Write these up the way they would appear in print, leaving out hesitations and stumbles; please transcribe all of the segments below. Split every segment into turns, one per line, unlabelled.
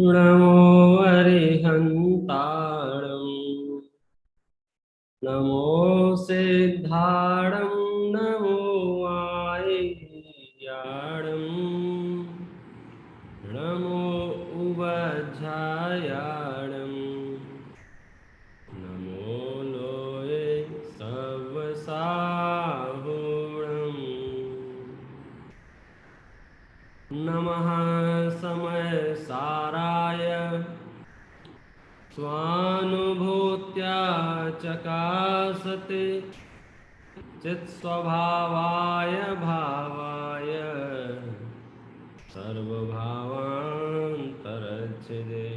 नमो अरिहन्ताणं नमो सिद्धाणं नमो आय्याणं नमो उवझायाणं नमो लोये सवसाहुणं नमः समय साराय स्वानुभूत्या चकासते चित्स्वभावाय भावाय सर्वभावान्तरच्छिदे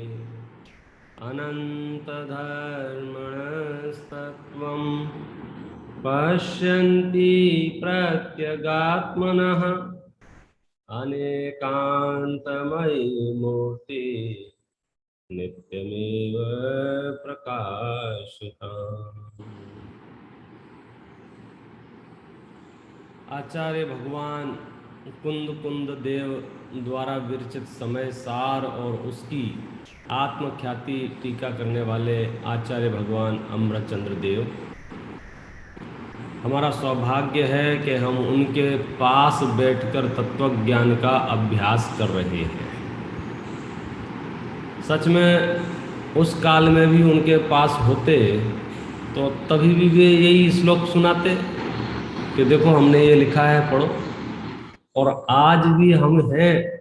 अनन्तधर्मणस्तत्त्वं पश्यन्ति प्रत्यगात्मनः अनेकान्तमयी मूर्ति नित्यमेव प्रकाशिता। आचार्य भगवान कुंद कुंद देव द्वारा विरचित समय सार और उसकी आत्मख्याति टीका करने वाले आचार्य भगवान अमृतचंद्र देव, हमारा सौभाग्य है कि हम उनके पास बैठकर तत्वज्ञान का अभ्यास कर रहे हैं। सच में उस काल में भी उनके पास होते तो तभी भी वे यही श्लोक सुनाते कि देखो हमने ये लिखा है, पढ़ो। और आज भी हम हैं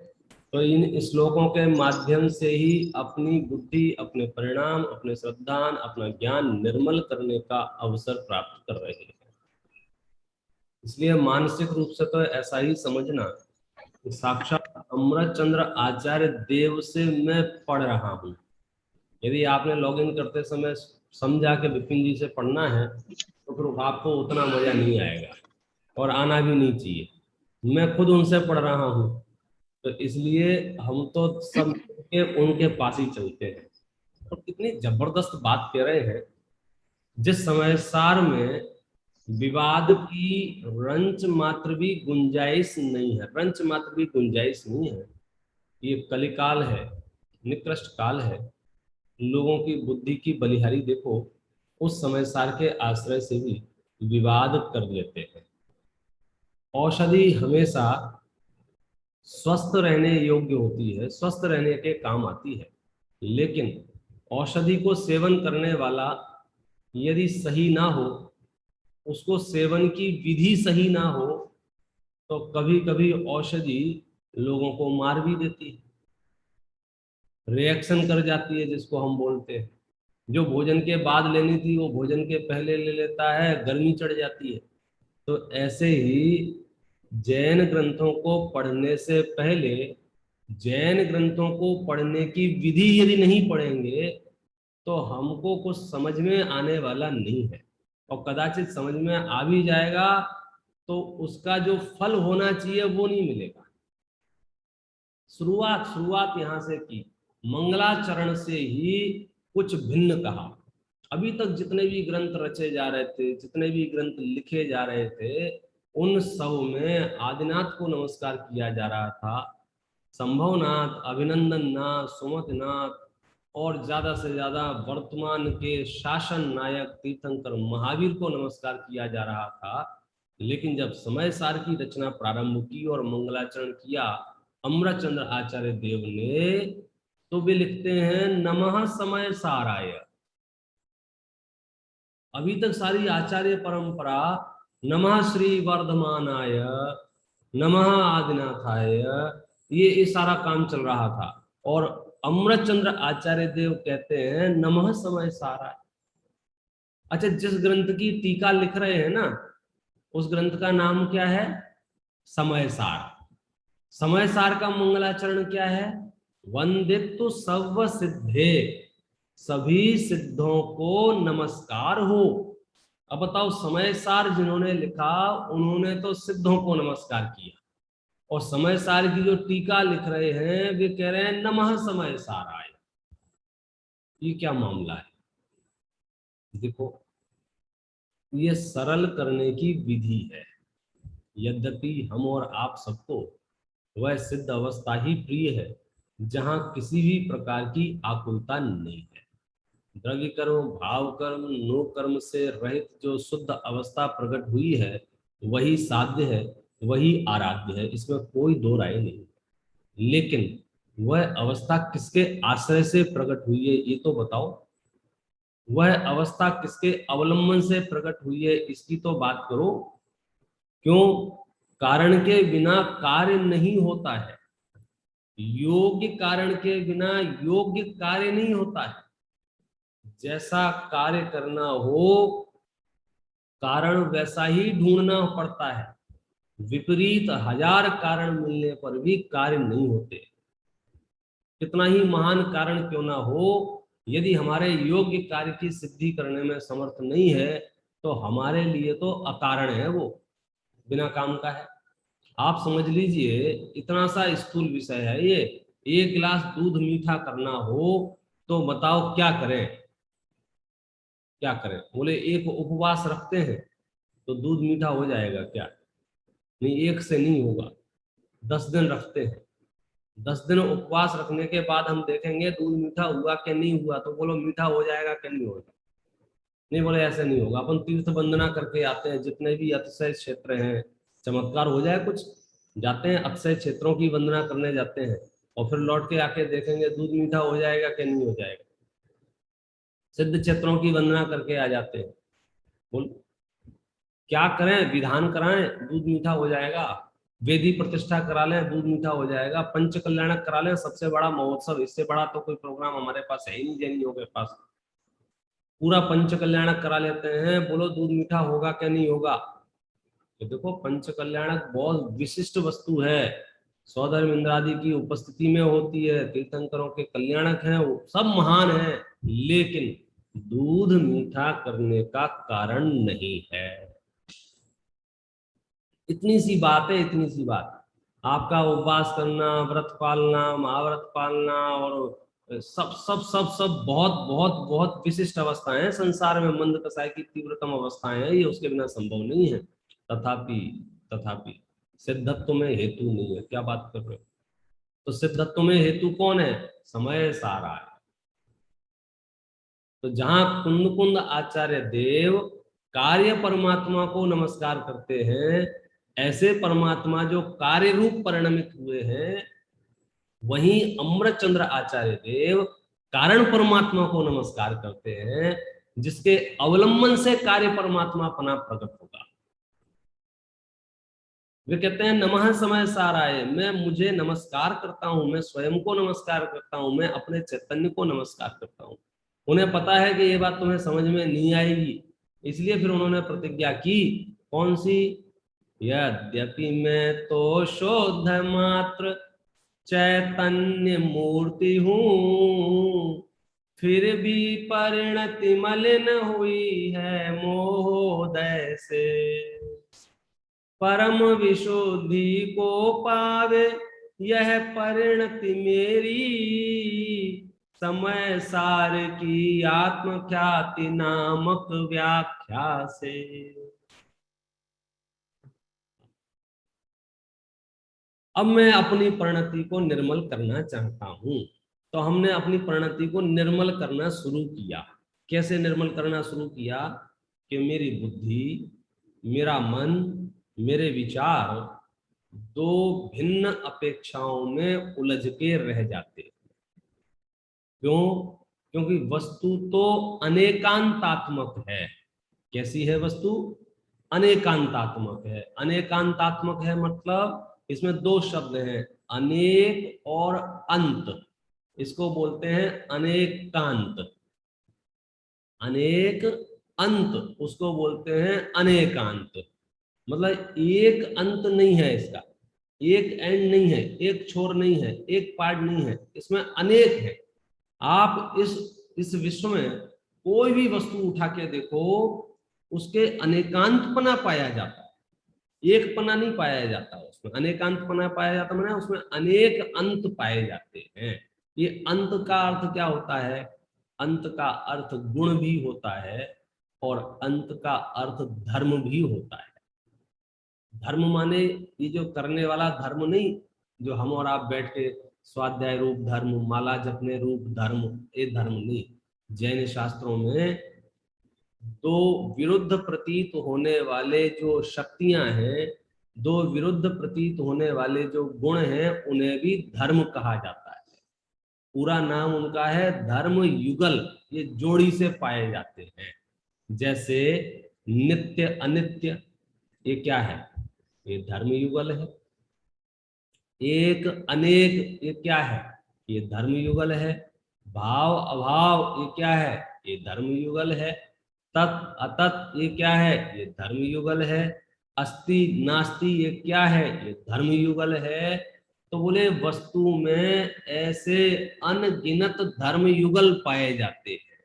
तो इन श्लोकों के माध्यम से ही अपनी बुद्धि, अपने परिणाम, अपने श्रद्धान, अपना ज्ञान निर्मल करने का अवसर प्राप्त कर रहे हैं। इसलिए मानसिक रूप से तो ऐसा ही समझना कि साक्षात अमृतचंद्र आचार्य देव से मैं पढ़ रहा हूँ। यदि आपने लॉगिन करते समय समझा कि विपिन जी से पढ़ना है तो फिर आपको उतना मजा नहीं आएगा और आना भी नहीं चाहिए। मैं खुद उनसे पढ़ रहा हूँ तो इसलिए हम तो सब के उनके पास ही चलते हैं। और कितनी जबरदस्त बात कह रहे हैं। जिस समय सार में विवाद की रंच मात्र भी गुंजाइश नहीं है, रंच मात्र भी गुंजाइश नहीं है। ये कलिकाल है, निकृष्ट काल है। लोगों की बुद्धि की बलिहारी देखो, उस समय सार के आश्रय से भी विवाद कर लेते हैं। औषधि हमेशा स्वस्थ रहने योग्य होती है, स्वस्थ रहने के काम आती है, लेकिन औषधि को सेवन करने वाला यदि सही ना हो, उसको सेवन की विधि सही ना हो, तो कभी कभी औषधि लोगों को मार भी देती है, रिएक्शन कर जाती है जिसको हम बोलते हैं। जो भोजन के बाद लेनी थी वो भोजन के पहले ले लेता है, गर्मी चढ़ जाती है। तो ऐसे ही जैन ग्रंथों को पढ़ने से पहले जैन ग्रंथों को पढ़ने की विधि यदि नहीं पढ़ेंगे तो हमको कुछ समझ में आने वाला नहीं है। और कदाचित समझ में आ भी जाएगा तो उसका जो फल होना चाहिए वो नहीं मिलेगा। शुरुआत शुरुआत यहां से की, मंगलाचरण से ही कुछ भिन्न कहा। अभी तक जितने भी ग्रंथ रचे जा रहे थे, जितने भी ग्रंथ लिखे जा रहे थे, उन सब में आदिनाथ को नमस्कार किया जा रहा था, संभवनाथ, अभिनंदन नाथ, सुमतनाथ और ज्यादा से ज्यादा वर्तमान के शासन नायक तीर्थंकर महावीर को नमस्कार किया जा रहा था। लेकिन जब समय सार की रचना प्रारंभ की और मंगलाचरण किया अमृतचंद्र आचार्य देव ने, तो वे लिखते हैं नमः समय साराय। अभी तक सारी आचार्य परंपरा नमः श्री वर्धमानाय, नमः आदिनाथाय, ये सारा काम चल रहा था। और अमृतचंद्र आचार्य देव कहते हैं नमः समय साराय। अच्छा, जिस ग्रंथ की टीका लिख रहे हैं ना, उस ग्रंथ का नाम क्या है? समय सार। समय सार का मंगलाचरण क्या है? वंदित्व सर्व सिद्धे, सभी सिद्धों को नमस्कार हो। अब बताओ, समय सार जिन्होंने लिखा उन्होंने तो सिद्धों को नमस्कार किया, और समय सार की जो टीका लिख रहे हैं वे कह रहे हैं नमः समय साराय। ये क्या मामला है? देखो, ये सरल करने की विधि है। यद्यपि हम और आप सबको वह सिद्ध अवस्था ही प्रिय है जहां किसी भी प्रकार की आकुलता नहीं है। द्रव्य कर्म, भाव कर्म, नो कर्म से रहित जो शुद्ध अवस्था प्रकट हुई है वही साध्य है, वही आराध्य है, इसमें कोई दो राय नहीं। लेकिन वह अवस्था किसके आश्रय से प्रकट हुई है ये तो बताओ। वह अवस्था किसके अवलंबन से प्रकट हुई है इसकी तो बात करो। क्यों? कारण के बिना कार्य नहीं होता है, योग्य कारण के बिना योग्य कार्य नहीं होता है। जैसा कार्य करना हो कारण वैसा ही ढूंढना पड़ता है। विपरीत हजार कारण मिलने पर भी कार्य नहीं होते। कितना ही महान कारण क्यों ना हो, यदि हमारे योग्य कार्य की सिद्धि करने में समर्थ नहीं है तो हमारे लिए तो अकारण है, वो बिना काम का है। आप समझ लीजिए, इतना सा स्थूल विषय है ये। एक गिलास दूध मीठा करना हो तो बताओ क्या करें? क्या करें? बोले एक उपवास रखते हैं तो दूध मीठा हो जाएगा क्या? नहीं, एक से नहीं होगा। 10 दिन रखते हैं, 10 दिन उपवास रखने के बाद हम देखेंगे दूध मीठा हुआ कि नहीं हुआ, तो बोलो मीठा हो जाएगा कि नहीं होगा? नहीं, बोले ऐसे नहीं होगा। अपन तीर्थ वंदना करके आते हैं, जितने भी अतिशय क्षेत्र हैं, चमत्कार हो जाए कुछ, जाते हैं अतिशय क्षेत्रों की वंदना करने जाते हैं और फिर लौट के आके देखेंगे दूध मीठा हो जाएगा कि नहीं हो जाएगा। सिद्ध क्षेत्रों की वंदना करके आ जाते हैं। बोल क्या करें? विधान कराएं, दूध मीठा हो जाएगा। वेदी प्रतिष्ठा करा लें, दूध मीठा हो जाएगा। पंच कल्याणक करा लें, सबसे बड़ा महोत्सव, इससे बड़ा तो कोई प्रोग्राम हमारे पास है ही नहीं जैनियों के पास। पूरा पंच कल्याणक करा लेते हैं, बोलो दूध मीठा होगा क्या नहीं होगा? तो देखो, पंच कल्याणक बहुत विशिष्ट वस्तु है, सौधर्म इंद्रादि की उपस्थिति में होती है, तीर्थंकरों के कल्याणक हैं, वो सब महान है, लेकिन दूध मीठा करने का कारण नहीं है। इतनी सी बात है, इतनी सी बात। आपका उपवास करना, व्रत पालना, महाव्रत पालना और सब सब सब सब बहुत बहुत बहुत विशिष्ट अवस्थाएं हैं संसार में। मंद कसाय की तीव्रतम अवस्थाएं हैं ये, उसके बिना संभव नहीं है। तथापि तथापि सिद्धत्व में हेतु नहीं है। क्या बात कर रहे हो? तो सिद्धत्व में हेतु कौन है? समय सारा है। तो जहां कुंद कुंद आचार्य देव कार्य परमात्मा को नमस्कार करते हैं, ऐसे परमात्मा जो कार्य रूप परिणमित हुए हैं, वहीं अमृतचंद्र आचार्य देव कारण परमात्मा को नमस्कार करते हैं, जिसके अवलंबन से कार्य परमात्मा अपना प्रकट होगा। वे कहते हैं नमः समय साराय, मैं मुझे नमस्कार करता हूं, मैं स्वयं को नमस्कार करता हूं, मैं अपने चैतन्य को नमस्कार करता हूं। उन्हें पता है कि ये बात तुम्हें समझ में नहीं आएगी, इसलिए फिर उन्होंने प्रतिज्ञा की। कौन सी? यद्यपि मैं तो शुद्ध मात्र चैतन्य मूर्ति हूँ, फिर भी परिणति मलिन हुई है मोहोदय से। परम विशुद्धि को पावे यह परिणति मेरी, समय सार की आत्म ख्याति नामक व्याख्या से। अब मैं अपनी परिणति को निर्मल करना चाहता हूं। तो हमने अपनी परिणति को निर्मल करना शुरू किया। कैसे निर्मल करना शुरू किया? कि मेरी बुद्धि, मेरा मन, मेरे विचार दो भिन्न अपेक्षाओं में उलझ के रह जाते। क्यों? क्योंकि वस्तु तो अनेकांतात्मक है। कैसी है वस्तु? अनेकांतात्मक है। अनेकांतात्मक है मतलब इसमें दो शब्द हैं, अनेक और अंत। इसको बोलते हैं अनेकांत। अनेक अंत उसको बोलते हैं अनेकांत। मतलब एक अंत नहीं है इसका, एक एंड नहीं है, एक छोर नहीं है, एक पार्ट नहीं है, इसमें अनेक है। आप इस विश्व में कोई भी वस्तु उठा के देखो, उसके अनेकांतपना पाया जाता है, एक पना नहीं पाया जाता। उसमें अनेकांतपना पाया जाता, मैंने उसमें अनेक अंत पाए जाते हैं। ये अंत का अर्थ क्या होता है? अंत का अर्थ गुण भी होता है और अंत का अर्थ धर्म भी होता है। धर्म माने ये जो करने वाला धर्म नहीं, जो हम और आप बैठ के स्वाध्याय रूप धर्म, माला जपने रूप धर्म, ये धर्म नहीं। जैन शास्त्रों में दो विरुद्ध प्रतीत होने वाले जो शक्तियां हैं, दो विरुद्ध प्रतीत होने वाले जो गुण हैं, उन्हें भी धर्म कहा जाता है। पूरा नाम उनका है धर्म युगल। ये जोड़ी से पाए जाते हैं। जैसे नित्य अनित्य, ये क्या है? ये धर्म युगल है। एक अनेक, ये क्या है? ये धर्म युगल है। भाव अभाव, ये क्या है? ये धर्म युगल है। तत् अतत्, ये क्या है? ये धर्म युगल है। अस्ति नास्ति, ये क्या है? ये धर्म युगल है। तो बोले वस्तु में ऐसे अनगिनत धर्म युगल पाए जाते हैं।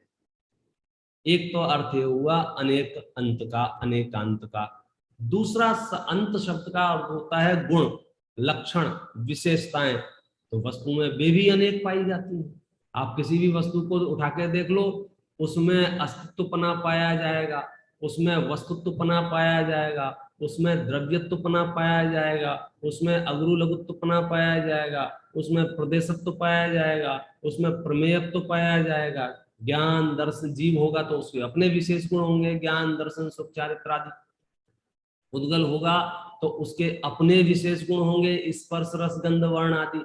एक तो अर्थ ये हुआ अनेक अंत का, अनेकांत का। दूसरा अंत शब्द का अर्थ होता है गुण, लक्षण, विशेषताएं। तो वस्तु में वे भी अनेक पाई जाती हैं। आप किसी भी वस्तु को उठा के देख लो, उसमें अस्तित्वपना पाया जाएगा, उसमें वस्तुत्वपना पाया जाएगा, उसमें द्रव्यत्वपना पाया जाएगा, उसमें अग्रु लघुत्वपना पाया जाएगा, उसमें प्रदेशत्व पाया जाएगा, उसमें प्रमेयत्व पाया जाएगा। ज्ञान दर्शन जीव होगा तो उसके अपने विशेष गुण होंगे, ज्ञान दर्शन सुख चारित्र आदि। उद्गल होगा तो उसके अपने विशेष गुण होंगे, स्पर्श रस गंध वर्ण आदि।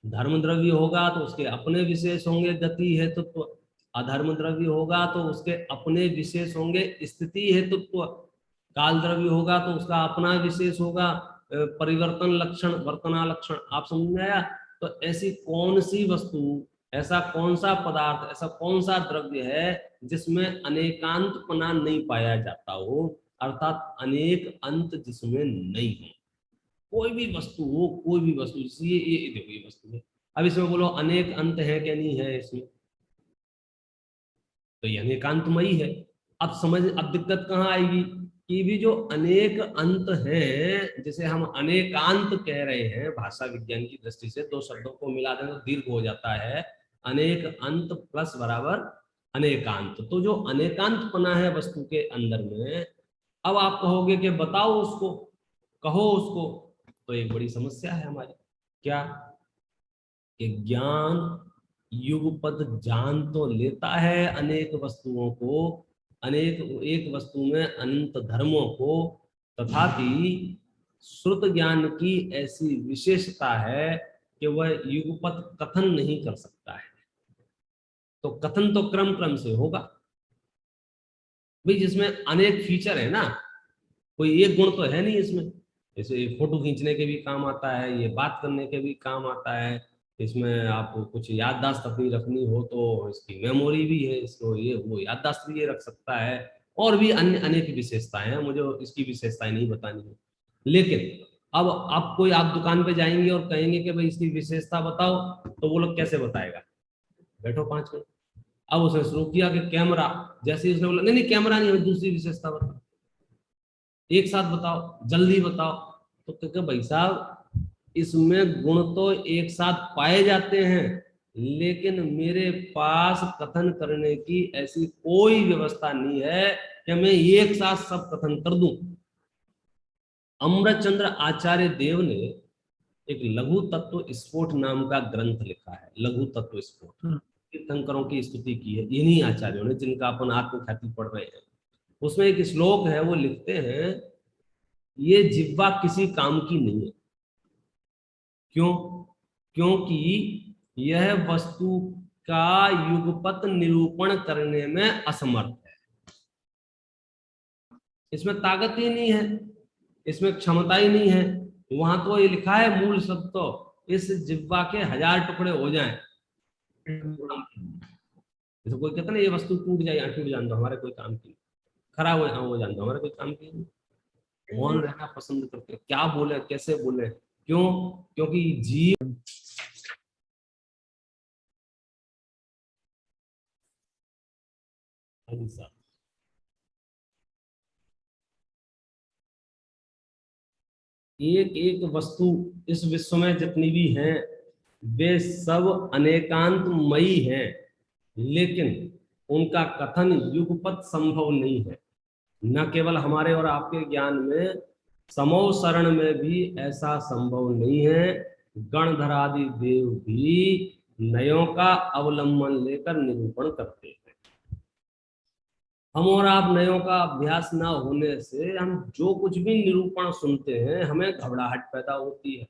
धर्म द्रव्य होगा तो उसके अपने विशेष होंगे, गति हेतुत्व। अधर्म द्रव्य होगा तो उसके अपने विशेष होंगे, स्थिति हेतुत्व। काल द्रव्य होगा तो उसका अपना विशेष होगा, परिवर्तन लक्षण, वर्तना लक्षण। आप समझ में आया? तो ऐसी कौन सी वस्तु, ऐसा कौन सा पदार्थ, ऐसा कौन सा द्रव्य है जिसमें अनेकांतपना नहीं पाया जाता हो, अर्थात अनेक अंत जिसमें नहीं हो। कोई भी वस्तु हो, कोई भी वस्तु, ये देखो ये वस्तु है। अब इसमें बोलो अनेक अंत है क्या? नहीं है इसमें, तो ये अनेकांतमयी है। अब समझ, अब दिक्कत कहाँ आएगी कि भी जो अनेक अंत हैं, जिसे हम अनेकांत कह रहे हैं भाषा विज्ञान की दृष्टि से, दो शब्दों को मिला दें तो दीर्घ हो जाता है। अनेक अंत प्लस बराबर अनेकांत। तो जो अनेकांतपना है वस्तु के अंदर में, अब आप कहोगे कि बताओ उसको, कहो उसको, तो एक बड़ी समस्या है हमारी। क्या? कि ज्ञान युगपद जान तो लेता है अनेक वस्तुओं को, अनेक एक वस्तु में अनंत धर्मों को, तथापि श्रुत ज्ञान की ऐसी विशेषता है कि वह युगपद कथन नहीं कर सकता है। तो कथन तो क्रम क्रम से होगा भाई, जिसमें अनेक फीचर है ना, कोई एक गुण तो है नहीं इसमें। जैसे फोटो खींचने के भी काम आता है, ये बात करने के भी काम आता है, इसमें आपको कुछ याददाश्त अपनी रखनी हो तो इसकी मेमोरी भी है, इसको ये वो याददाश्त भी ये रख सकता है, और भी अन्य अनेक विशेषताएं हैं। मुझे इसकी विशेषताएं नहीं बतानी है। लेकिन अब आप कोई, आप दुकान पे जाएंगे और कहेंगे कि भाई इसकी विशेषता बताओ, तो वो लोग कैसे बताएगा? बैठो 5 मिनट। अब उसने शुरू किया कि कैमरा, जैसे उसने बोला नहीं नहीं कैमरा नहीं, दूसरी विशेषता बताओ, एक साथ बताओ, जल्दी बताओ। तो क्योंकि भाई साहब इसमें गुण तो एक साथ पाए जाते हैं, लेकिन मेरे पास कथन करने की ऐसी कोई व्यवस्था नहीं है कि मैं एक साथ सब कथन कर दूं। अमृतचंद्र आचार्य देव ने एक लघु तत्व स्फोट नाम का ग्रंथ लिखा है, लघु तत्व स्फोट। तीर्थंकरों की स्तुति की है इन्हीं आचार्यों ने, जिनका अपन आत्मख्याति पढ़ रहे हैं। उसमें एक श्लोक है, वो लिखते हैं, ये जिह्वा किसी काम की नहीं है। क्यों? क्योंकि यह वस्तु का युगपत निरूपण करने में असमर्थ है। इसमें ताकत ही नहीं है, इसमें क्षमता ही नहीं है। वहां तो ये लिखा है मूल शब्द, तो इस जिह्वा के 1000 टुकड़े हो जाएं, जैसे कोई कहता ना ये वस्तु टूट जाए, या टूट जान दो, हमारे कोई काम की, खराब हो जान दो, हमारे कोई काम की। मौन रहना पसंद करते, क्या बोले कैसे बोले, क्यों? क्योंकि जीव एक एक वस्तु इस विश्व में जितनी भी हैं, वे सब अनेकांतमयी हैं, लेकिन उनका कथन युगपत संभव नहीं है। न केवल हमारे और आपके ज्ञान में, समो शरण में भी ऐसा संभव नहीं है गणधरादि देव भी नयों का अवलंबन लेकर निरूपण करते हैं। हम और आप नयों का अभ्यास ना होने से हम जो कुछ भी निरूपण सुनते हैं हमें घबराहट पैदा होती है।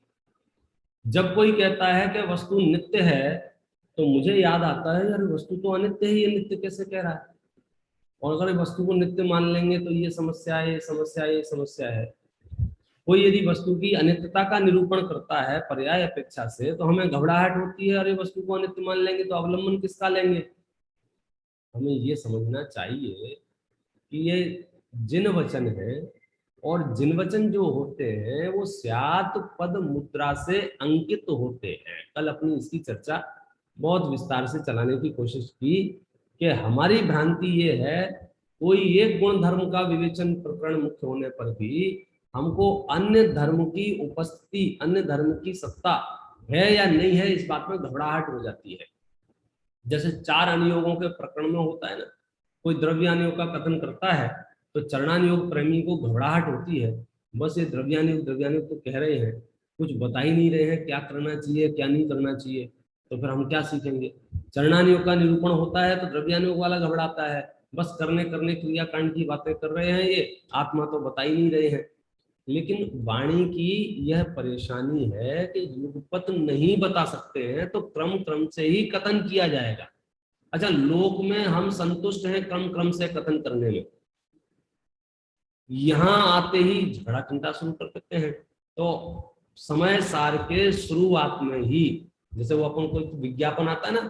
जब कोई कहता है कि वस्तु नित्य है तो मुझे याद आता है यार वस्तु तो अनित्य है, ये नित्य कैसे कह रहा है। और अगर वस्तु को नित्य मान लेंगे तो ये समस्या है, ये समस्या है, ये समस्या है। कोई यदि वस्तु की अनित्यता का निरूपण करता है पर्याय अपेक्षा से तो हमें घबराहट होती है, अरे वस्तु को अनित्य मान लेंगे तो अवलंबन किसका लेंगे। हमें ये समझना चाहिए कि ये जिन वचन है और जिन वचन जो होते हैं वो स्यात् पद मुद्रा से अंकित होते हैं। कल अपनी इसकी चर्चा बहुत विस्तार से चलाने की कोशिश की कि हमारी भ्रांति ये है कोई एक गुण धर्म का विवेचन प्रकरण मुख्य होने पर भी हमको अन्य धर्म की उपस्थिति, अन्य धर्म की सत्ता है या नहीं है इस बात में घबराहट हो जाती है। जैसे चार अनुयोगों के प्रकरण में होता है ना, कोई द्रव्यानुयोग का कथन करता है तो चरणानुयोग प्रेमी को घबराहट होती है, बस ये द्रव्यानुयोग तो कह रहे हैं, कुछ बता ही नहीं रहे हैं क्या करना चाहिए क्या नहीं करना चाहिए, तो फिर हम क्या सीखेंगे। चरणानुयोग का निरूपण होता है तो द्रव्यानुयोग वाला घबराता है, बस करने करने क्रियाकांड की बातें कर रहे हैं, ये आत्मा तो बता ही नहीं रहे हैं। लेकिन वाणी की यह परेशानी है कि युगपत नहीं बता सकते हैं तो क्रम क्रम से ही कथन किया जाएगा। अच्छा, लोक में हम संतुष्ट हैं क्रम क्रम से कथन करने में, यहां आते ही झगड़ा चिंता शुरू कर देते हैं। तो समय सार के शुरुआत में ही, जैसे वो अपन कोई विज्ञापन आता है ना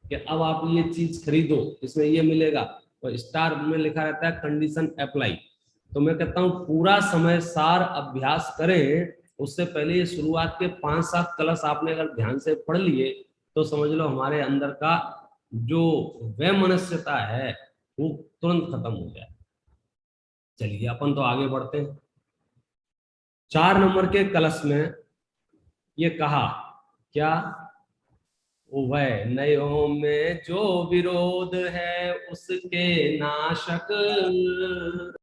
कि अब आप ये चीज खरीदो इसमें ये मिलेगा, तो स्टार में लिखा रहता है कंडीशन अप्लाई। तो मैं कहता हूं पूरा समय सार अभ्यास करें, उससे पहले ये शुरुआत के 5-7 कलश आपने अगर ध्यान से पढ़ लिए तो समझ लो हमारे अंदर का जो वैमनस्यता है वो तुरंत खत्म हो जाए। चलिए अपन तो आगे बढ़ते हैं। 4 नंबर के कलश में ये कहा क्या, उभय नयों में जो विरोध है उसके नाशक